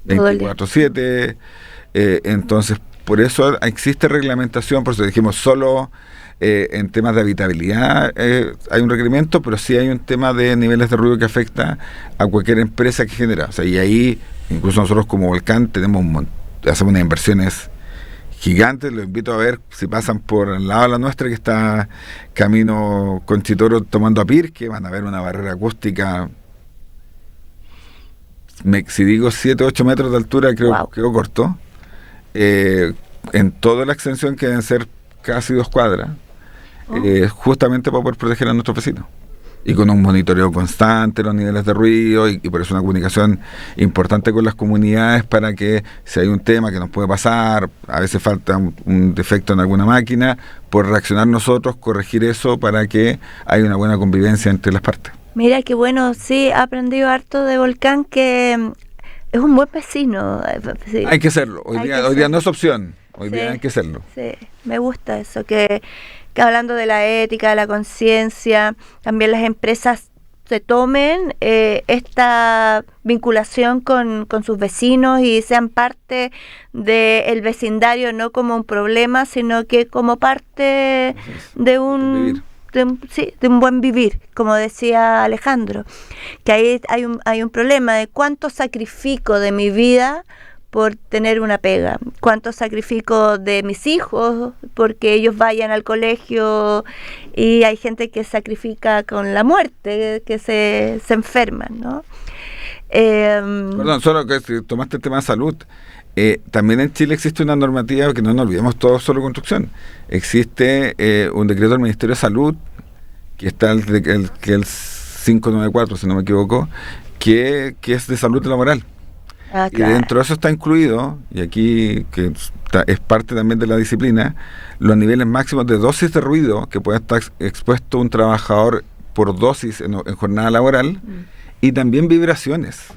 24/7. Entonces, por eso existe reglamentación, por eso dijimos solo en temas de habitabilidad hay un requerimiento, pero sí hay un tema de niveles de ruido que afecta a cualquier empresa que genera. O sea, y ahí, incluso nosotros como Volcán hacemos unas inversiones gigantes. Los invito a ver si pasan por el lado de la nuestra, que está camino Conchitoro tomando a Pirque, van a ver una barrera acústica. Si digo 7-8 metros de altura, creo corto. En toda la extensión, que deben ser casi 2 cuadras, justamente para poder proteger a nuestros vecinos. Y con un monitoreo constante, los niveles de ruido, y por eso una comunicación importante con las comunidades para que si hay un tema que nos puede pasar, a veces falta un defecto en alguna máquina, por reaccionar nosotros, corregir eso para que haya una buena convivencia entre las partes. Mira qué bueno, sí, he aprendido harto de Volcán, que es un buen vecino. Sí. Hay que hacerlo. Hoy día no es opción. Hoy día hay que hacerlo. Sí, me gusta eso, que hablando de la ética, de la conciencia, también las empresas se tomen esta vinculación con sus vecinos y sean parte del vecindario, no como un problema, sino que como parte de un buen vivir, como decía Alejandro, que ahí hay un problema de cuánto sacrifico de mi vida por tener una pega, cuánto sacrifico de mis hijos porque ellos vayan al colegio, y hay gente que sacrifica con la muerte, que se enferman, ¿no? Perdón, solo que si tomaste el tema de salud, también en Chile existe una normativa, que no nos olvidemos, todo solo construcción. Existe un decreto del Ministerio de Salud, que está el 594, si no me equivoco, que es de salud laboral. Claro. Y dentro de eso está incluido, y aquí que es parte también de la disciplina, los niveles máximos de dosis de ruido que puede estar expuesto un trabajador por dosis en jornada laboral, y también vibraciones.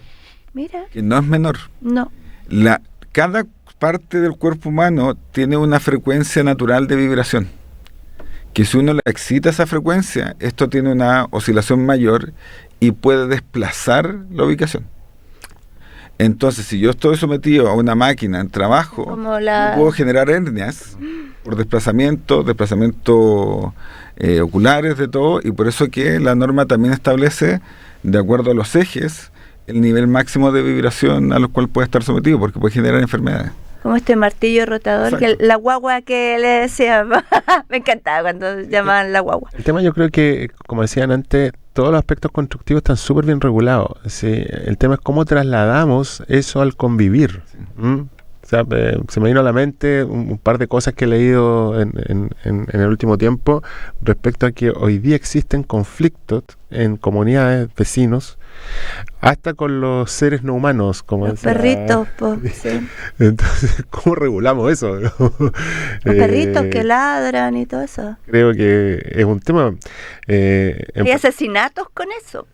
Mira. Que no es menor. No. Cada parte del cuerpo humano tiene una frecuencia natural de vibración, que si uno le excita esa frecuencia, esto tiene una oscilación mayor y puede desplazar la ubicación. Entonces, si yo estoy sometido a una máquina en trabajo, yo puedo generar hernias por desplazamiento oculares, de todo, y por eso que la norma también establece, de acuerdo a los ejes, el nivel máximo de vibración a los cual puede estar sometido, porque puede generar enfermedades. Como este martillo rotador, que la guagua que le decía, me encantaba cuando llamaban la guagua. El tema, yo creo que, como decían antes, todos los aspectos constructivos están súper bien regulados. ¿Sí? El tema es cómo trasladamos eso al convivir. Sí. O sea, se me vino a la mente un par de cosas que he leído en el último tiempo respecto a que hoy día existen conflictos en comunidades, vecinos, hasta con los seres no humanos, como los perritos, sí. Entonces, ¿cómo regulamos eso? Los perritos que ladran y todo eso. Creo que es un tema. Hay asesinatos con eso.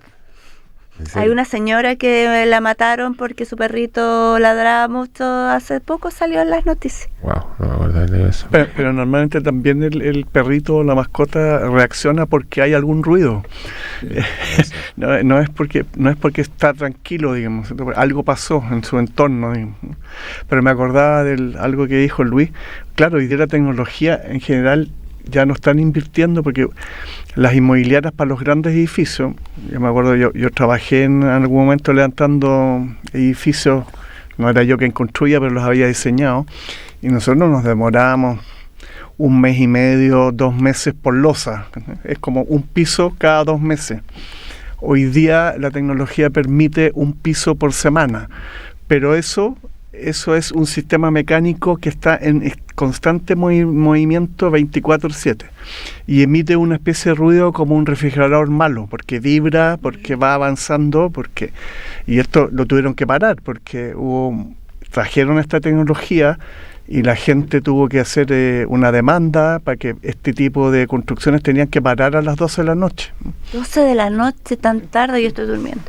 Hay una señora que la mataron porque su perrito ladraba mucho, hace poco salió en las noticias. Wow, no me acuerdo de eso. Pero normalmente también el perrito o la mascota reacciona porque hay algún ruido. No es porque está tranquilo, digamos, algo pasó en su entorno, digamos. Pero me acordaba de algo que dijo Luis. Claro, y de la tecnología en general ya no están invirtiendo, porque las inmobiliarias para los grandes edificios, yo me acuerdo, yo trabajé en algún momento levantando edificios, no era yo quien construía, pero los había diseñado, y nosotros nos demorábamos 1 mes y medio, 2 meses por losa, es como un piso cada 2 meses. Hoy día la tecnología permite un piso por semana, pero eso es un sistema mecánico que está en constante movimiento 24/7 y emite una especie de ruido como un refrigerador malo, porque vibra, porque va avanzando, y esto lo tuvieron que parar porque trajeron esta tecnología y la gente tuvo que hacer una demanda para que este tipo de construcciones tenían que parar a las 12 de la noche. 12 de la noche, tan tarde, yo estoy durmiendo.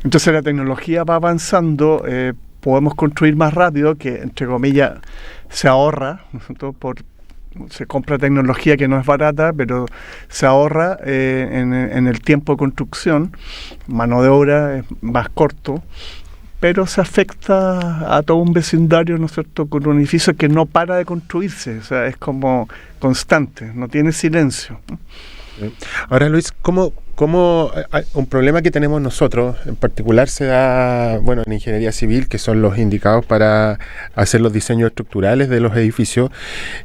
Entonces la tecnología va avanzando, podemos construir más rápido, que entre comillas se ahorra, ¿no? Se compra tecnología que no es barata, pero se ahorra en el tiempo de construcción, mano de obra es más corto, pero se afecta a todo un vecindario, ¿no es cierto?, con un edificio que no para de construirse, o sea, es como constante, no tiene silencio. Ahora, Luis, ¿cómo un problema que tenemos nosotros en particular se da, bueno, en ingeniería civil, que son los indicados para hacer los diseños estructurales de los edificios,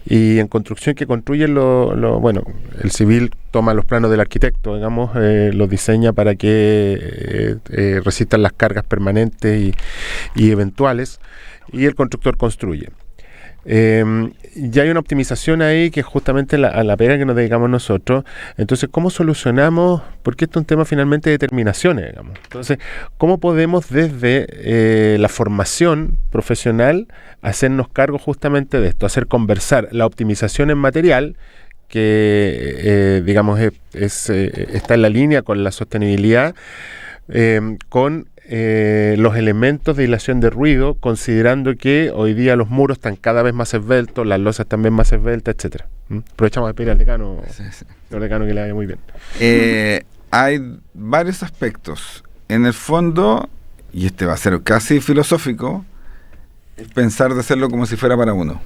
y en construcción, que construyen bueno, el civil toma los planos del arquitecto, digamos, los diseña para que resistan las cargas permanentes y eventuales, y el constructor construye. Ya hay una optimización ahí que es justamente a la pega que nos dedicamos nosotros. Entonces, ¿cómo solucionamos? Porque esto es un tema finalmente de determinaciones, digamos. Entonces, ¿cómo podemos desde la formación profesional hacernos cargo justamente de esto? Hacer conversar la optimización en material, que, digamos, está en la línea con la sostenibilidad, con los elementos de aislación de ruido, considerando que hoy día los muros están cada vez más esbeltos, las losas también más esbeltas, etcétera. Aprovechamos de pedir al decano, señor decano, que le vaya muy bien. Hay varios aspectos. En el fondo, y este va a ser casi filosófico, es pensar de hacerlo como si fuera para uno.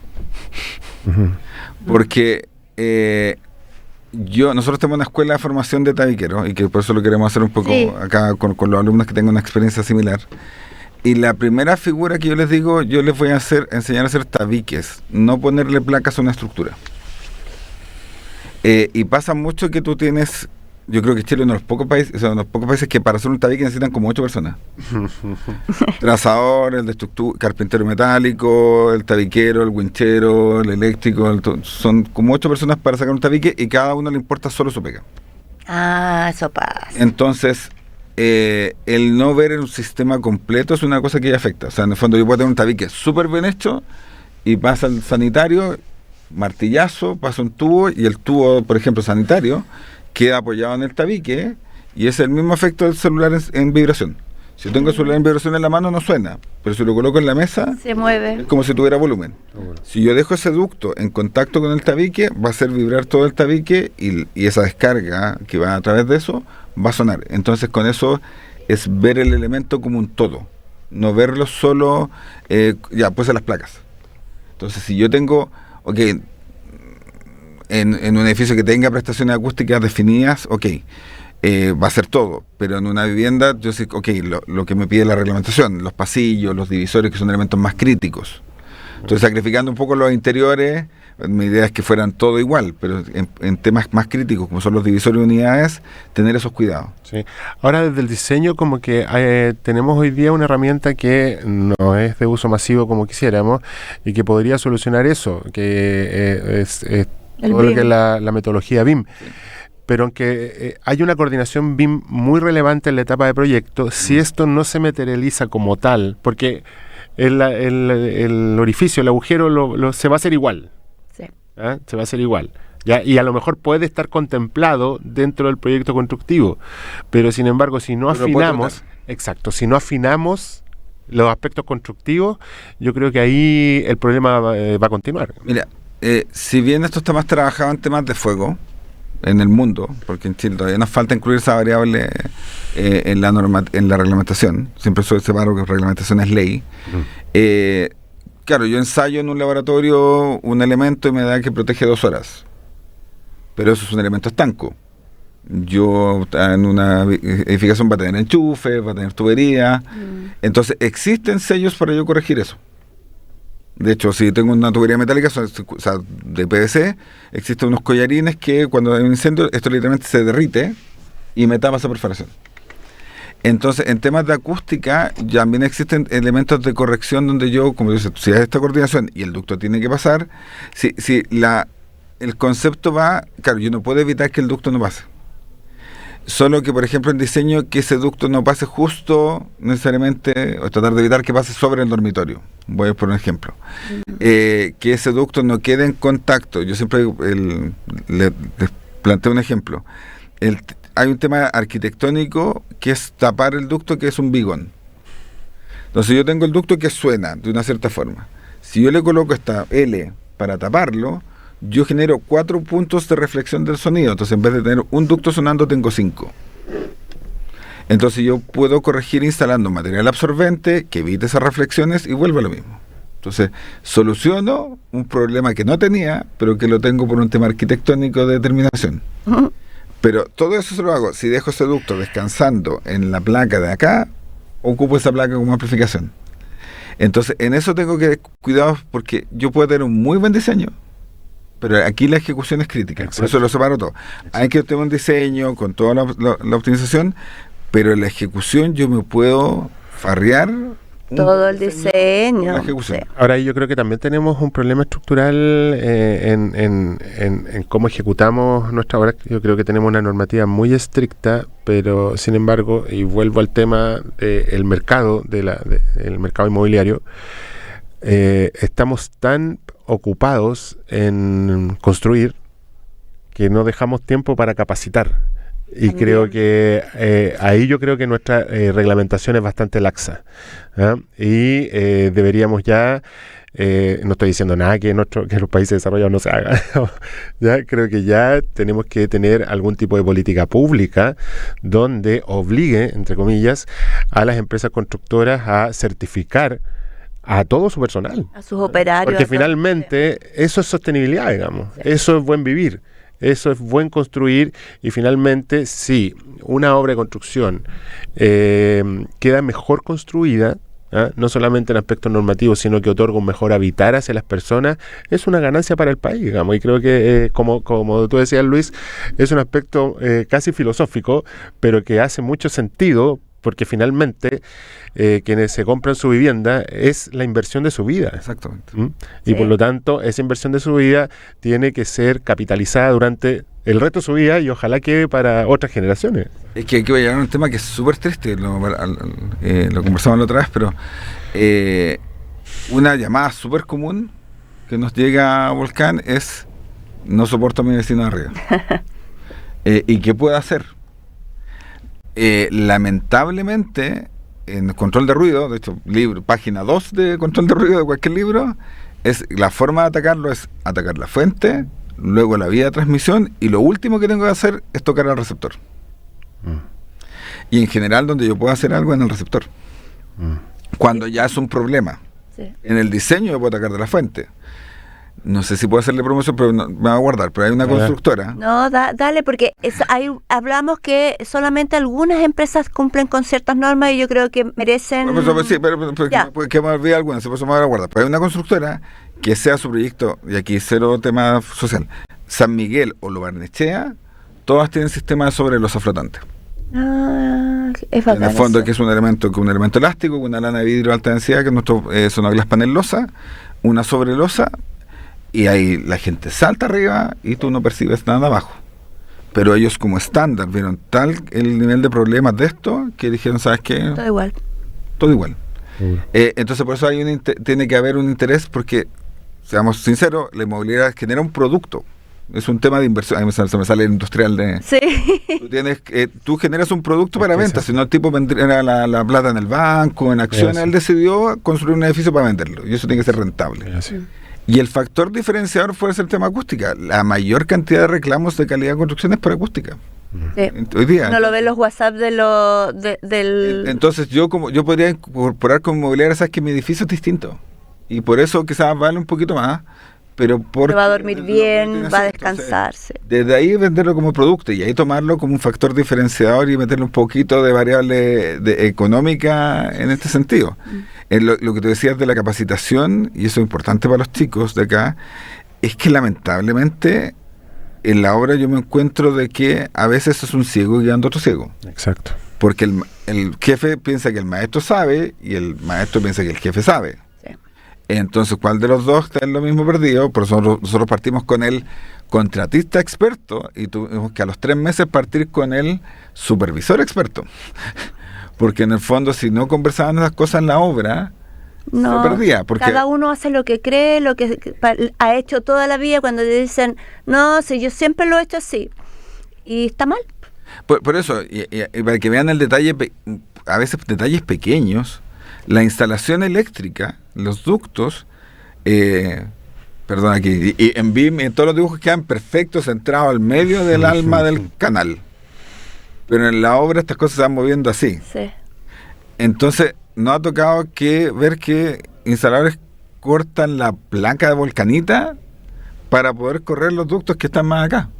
Porque nosotros tenemos una escuela de formación de tabiqueros, y que por eso lo queremos hacer un poco acá con los alumnos que tengan una experiencia similar. Y la primera figura que yo les digo, yo les voy a enseñar a hacer tabiques, no ponerle placas a una estructura. Y pasa mucho que tú tienes, yo creo que Chile es uno de los pocos países que para hacer un tabique necesitan como 8 personas. Trazador, el de estructura, carpintero metálico, el tabiquero, el winchero, el eléctrico, son como 8 personas para sacar un tabique, y cada uno le importa solo su pega. Eso pasa. Entonces, el no ver en un sistema completo es una cosa que ya afecta. O sea, en el fondo yo puedo tener un tabique súper bien hecho, y pasa el sanitario, martillazo, pasa un tubo, y el tubo, por ejemplo, sanitario, queda apoyado en el tabique, y es el mismo efecto del celular en vibración. Si yo tengo el celular en vibración en la mano, no suena, pero si lo coloco en la mesa, se mueve. Es como si tuviera volumen. Si yo dejo ese ducto en contacto con el tabique, va a hacer vibrar todo el tabique, y esa descarga que va a través de eso va a sonar. Entonces, con eso es ver el elemento como un todo, no verlo solo, pues en las placas. Entonces, si yo tengo, en un edificio que tenga prestaciones acústicas definidas, va a ser todo, pero en una vivienda yo sé, lo que me pide la reglamentación, los pasillos, los divisores, que son elementos más críticos. Entonces, sacrificando un poco los interiores, mi idea es que fueran todo igual, pero en temas más críticos, como son los divisores de unidades, tener esos cuidados. Sí. Ahora, desde el diseño, como que tenemos hoy día una herramienta que no es de uso masivo como quisiéramos, y que podría solucionar eso, que es todo lo que es la metodología BIM. Pero aunque hay una coordinación BIM muy relevante en la etapa de proyecto, si esto no se materializa como tal, porque el orificio, el agujero se va a hacer igual. Sí. Se va a hacer igual. ¿Ya? Y a lo mejor puede estar contemplado dentro del proyecto constructivo, pero sin embargo, si no afinamos, si no afinamos los aspectos constructivos, yo creo que ahí el problema va a continuar. Mira, si bien esto está más trabajado en temas de fuego en el mundo, porque en Chile todavía nos falta incluir esa variable en la reglamentación, siempre separo que reglamentación es ley. Claro, yo ensayo en un laboratorio un elemento y me da que protege 2 horas, pero eso es un elemento estanco. Yo en una edificación va a tener enchufe, va a tener tubería, entonces existen sellos para yo corregir eso. De hecho, si tengo una tubería metálica, o sea, de PVC, existen unos collarines que cuando hay un incendio, esto literalmente se derrite y me tapa esa perforación. Entonces, en temas de acústica, también existen elementos de corrección donde yo, como dice, si hay esta coordinación y el ducto tiene que pasar, el concepto va, claro, yo no puedo evitar que el ducto no pase. Solo que, por ejemplo, en diseño, que ese ducto no pase justo necesariamente, o tratar de evitar que pase sobre el dormitorio. Voy a poner un ejemplo. Que ese ducto no quede en contacto. Yo siempre les planteo un ejemplo. Hay un tema arquitectónico que es tapar el ducto, que es un bigón. Entonces yo tengo el ducto que suena de una cierta forma. Si yo le coloco esta L para taparlo, yo genero 4 puntos de reflexión del sonido. Entonces, en vez de tener un ducto sonando, tengo 5. Entonces yo puedo corregir instalando material absorbente que evite esas reflexiones y vuelve a lo mismo. Entonces soluciono un problema que no tenía, pero que lo tengo por un tema arquitectónico de determinación. Pero todo eso se lo hago si dejo ese ducto descansando en la placa de acá, ocupo esa placa como amplificación. Entonces en eso tengo que cuidar, porque yo puedo tener un muy buen diseño, pero aquí la ejecución es crítica. Exacto. Por eso lo separo todo. Exacto. Hay que tener un diseño con toda la optimización, pero en la ejecución yo me puedo farrear todo el diseño. La ejecución. Sí. Ahora yo creo que también tenemos un problema estructural en cómo ejecutamos nuestra obra. Yo creo que tenemos una normativa muy estricta, pero sin embargo, y vuelvo al tema del mercado, el mercado inmobiliario, estamos tan ocupados en construir que no dejamos tiempo para capacitar. Y También. creo que ahí yo creo que nuestra reglamentación es bastante laxa. Y deberíamos ya, no estoy diciendo nada que los países desarrollados no se hagan, ya creo que ya tenemos que tener algún tipo de política pública donde obligue, entre comillas, a las empresas constructoras a certificar a todo su personal. A sus operarios. Porque a todos. finalmente eso es sostenibilidad, digamos. Sí. Eso es buen vivir. Eso es buen construir y finalmente, si una obra de construcción queda mejor construida, no solamente en aspectos normativos, sino que otorga un mejor habitar hacia las personas, es una ganancia para el país, digamos. Y creo que, como tú decías, Luis, es un aspecto casi filosófico, pero que hace mucho sentido, porque finalmente quienes se compran su vivienda es la inversión de su vida. Exactamente. Y por lo tanto, esa inversión de su vida tiene que ser capitalizada durante el resto de su vida y ojalá quede para otras generaciones. Es que aquí voy a llegar a un tema que es súper triste, lo conversamos la otra vez, pero una llamada súper común que nos llega a Volcán es: no soporto a mi vecino de arriba. ¿Y qué puedo hacer? Lamentablemente, en control de ruido, de hecho, página 2 de control de ruido de cualquier libro, la forma de atacarlo es atacar la fuente, luego la vía de transmisión, y lo último que tengo que hacer es tocar al receptor. Y en general, donde yo puedo hacer algo en el receptor. Cuando ya es un problema. Sí. En el diseño yo puedo atacar de la fuente. No sé si puedo hacerle promoción, pero me va a guardar. Pero hay una constructora. No, dale, porque hablamos que solamente algunas empresas cumplen con ciertas normas y yo creo que merecen... Sí, pero que me olvide alguna, por eso me voy a guardar. Pero hay una constructora que sea su proyecto, y aquí cero tema social, San Miguel o Lo Barnechea, todas tienen sistemas sobre losa flotante. Es bacán. En el fondo, eso. que es un elemento elástico, con una lana de vidrio de alta densidad, que es nuestro Sonoglass panel losa, una sobrelosa, y ahí la gente salta arriba y tú no percibes nada abajo. Pero ellos, como estándar, vieron tal el nivel de problemas de esto que dijeron: ¿sabes qué? Todo igual. Todo igual. Entonces, por eso tiene que haber un interés, porque, seamos sinceros, la inmobiliaria genera un producto. Es un tema de inversión. A mí se me sale el industrial de... Sí. Tú generas un producto para venta, si no el tipo vendría la plata en el banco, en acciones. Él decidió construir un edificio para venderlo, y eso tiene que ser rentable. Y el factor diferenciador fue el tema acústica. La mayor cantidad de reclamos de calidad de construcción es por acústica. Sí. Hoy día. No lo ven los WhatsApp del... Entonces yo podría incorporar como inmobiliaria, sabes que mi edificio es distinto. Y por eso quizás vale un poquito más, pero porque va a dormir bien, va a descansarse. Desde ahí venderlo como producto y ahí tomarlo como un factor diferenciador y meterle un poquito de variable económica en este sentido. Lo que tú decías de la capacitación, y eso es importante para los chicos de acá, es que lamentablemente en la obra yo me encuentro de que a veces es un ciego guiando a otro ciego. Exacto. Porque el jefe piensa que el maestro sabe y el maestro piensa que el jefe sabe. Entonces, ¿cuál de los dos está en lo mismo perdido? Por eso nosotros partimos con el contratista experto y tuvimos que a los 3 meses partir con el supervisor experto. Porque en el fondo, si no conversaban esas cosas en la obra, se perdía. Porque cada uno hace lo que cree, lo que ha hecho toda la vida. Cuando te dicen, no, si yo siempre lo he hecho así, y está mal. Por eso, y para que vean el detalle, a veces detalles pequeños, la instalación eléctrica, los ductos, perdón, aquí, y en BIM, en todos los dibujos quedan perfectos, centrados al medio del alma del canal. Pero en la obra estas cosas se van moviendo así. Sí. Entonces, nos ha tocado ver que instaladores cortan la placa de volcanita para poder correr los ductos que están más acá.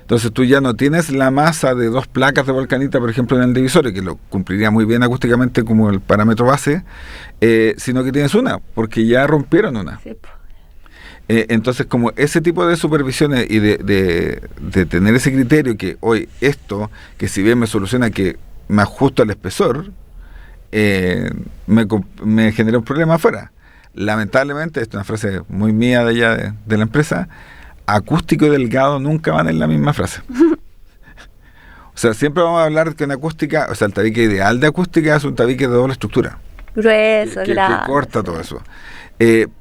Entonces tú ya no tienes la masa de 2 placas de volcanita, por ejemplo, en el divisorio, que lo cumpliría muy bien acústicamente como el parámetro base, sino que tienes una, porque ya rompieron una. Sí. Entonces, como ese tipo de supervisiones y de tener ese criterio que hoy esto, que si bien me soluciona que me ajusto al espesor, me genera un problema afuera. Lamentablemente, esta es una frase muy mía de allá de la empresa, acústico y delgado nunca van en la misma frase. O sea, siempre vamos a hablar que en acústica, o sea, el tabique ideal de acústica es un tabique de doble estructura. Grueso, que corta todo eso.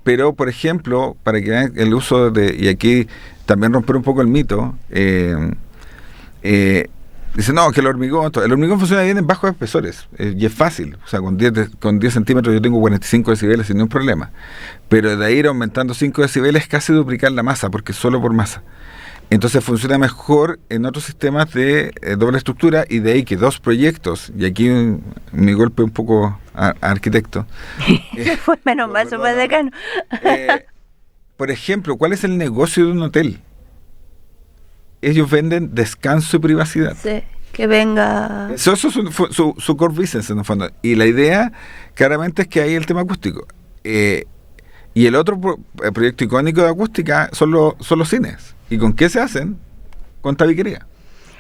Pero, por ejemplo, para que vean el uso y aquí también romper un poco el mito. Dice, no, que el hormigón funciona bien en bajos espesores, y es fácil, o sea, con 10 centímetros yo tengo 45 decibeles sin ningún problema, pero de ahí ir aumentando 5 decibeles es casi duplicar la masa, porque es solo por masa. Entonces funciona mejor en otros sistemas de doble estructura, y de ahí que 2 proyectos, y aquí mi golpe un poco a arquitecto. Fue menos mal, su decano. Por ejemplo, ¿cuál es el negocio de un hotel? Ellos venden descanso y privacidad. Sí, que venga... Eso es su core business en el fondo. Y la idea, claramente, es que hay el tema acústico. Y el otro proyecto icónico de acústica son los cines. ¿Y con qué se hacen? Con tabiquería.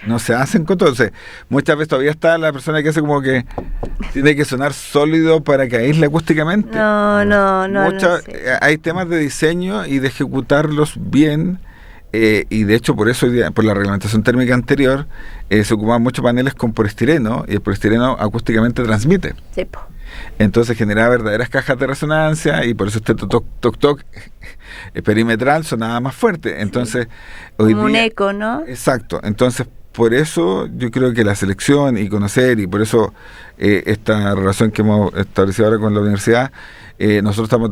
No se hacen con todo. Entonces, muchas veces todavía está la persona que hace como que tiene que sonar sólido para que aísle acústicamente. No. Hay temas de diseño y de ejecutarlos bien. Y de hecho por eso por la reglamentación térmica anterior se ocupaban muchos paneles con poliestireno, y el poliestireno acústicamente transmite. Sí, po. Entonces generaba verdaderas cajas de resonancia, y por eso este toc perimetral sonaba más fuerte. Entonces hoy como un día, eco, ¿no? Exacto. Entonces por eso yo creo que la selección y conocer, y por eso esta relación que hemos establecido ahora con la universidad, nosotros estamos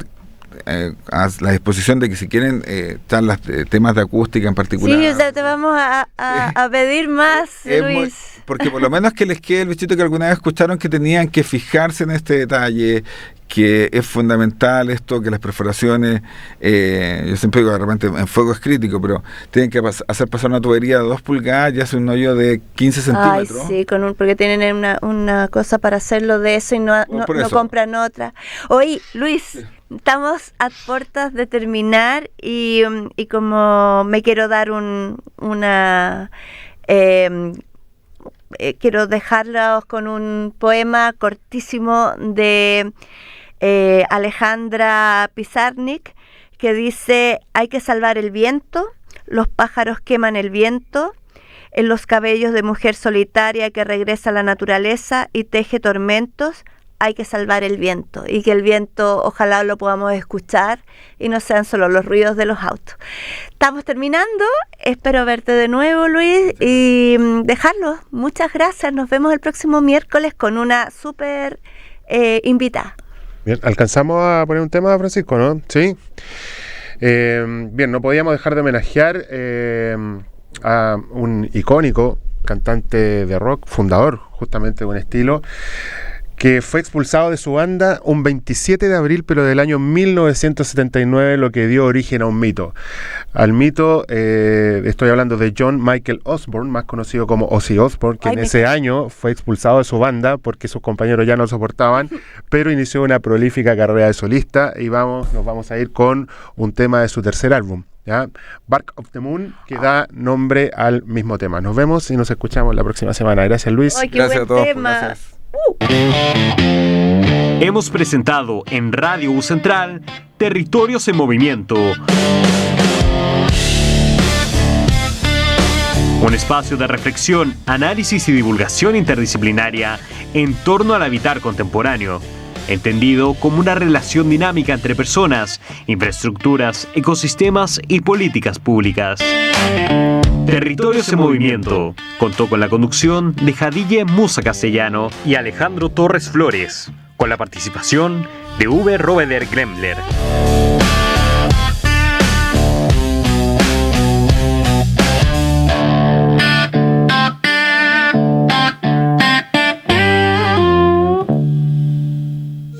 a la disposición de que si quieren charlas temas de acústica en particular. Sí, o sea, te vamos a pedir más, Luis. Porque por lo menos que les quede el bichito que alguna vez escucharon, que tenían que fijarse en este detalle, que es fundamental esto, que las perforaciones, yo siempre digo, de repente en fuego es crítico, pero tienen que hacer pasar una tubería de 2 pulgadas y hace un hoyo de 15 centímetros. Ay, sí, porque tienen una cosa para hacerlo de eso, y no compran otra. Oye, Luis... Sí. Estamos a puertas de terminar, y como me quiero dar quiero dejarlos con un poema cortísimo de Alejandra Pizarnik, que dice: hay que salvar el viento, los pájaros queman el viento, en los cabellos de mujer solitaria que regresa a la naturaleza y teje tormentos. Hay que salvar el viento, y que el viento ojalá lo podamos escuchar y no sean solo los ruidos de los autos. Estamos terminando, espero verte de nuevo, Luis, y dejarlo. Muchas gracias, nos vemos el próximo miércoles con una súper invitada. Bien, alcanzamos a poner un tema, Francisco, ¿no? Sí. Bien, no podíamos dejar de homenajear a un icónico cantante de rock, fundador justamente de un estilo, que fue expulsado de su banda un 27 de abril, pero del año 1979, lo que dio origen a un mito. Al mito, estoy hablando de John Michael Osborne, más conocido como Ozzy Osbourne, que en ese año fue expulsado de su banda porque sus compañeros ya no lo soportaban, pero inició una prolífica carrera de solista, y nos vamos a ir con un tema de su tercer álbum, ¿ya? Bark of the Moon, que da nombre al mismo tema. Nos vemos y nos escuchamos la próxima semana. Gracias, Luis. Ay, qué gracias buen a todos. tema. Gracias. Hemos presentado en Radio U Central Territorios en Movimiento, un espacio de reflexión, análisis y divulgación interdisciplinaria en torno al habitar contemporáneo, entendido como una relación dinámica entre personas, infraestructuras, ecosistemas y políticas públicas. Territorios en Movimiento contó con la conducción de Jadille Musa Castellano y Alejandro Torres Flores, con la participación de Uwe Robeder Gremler.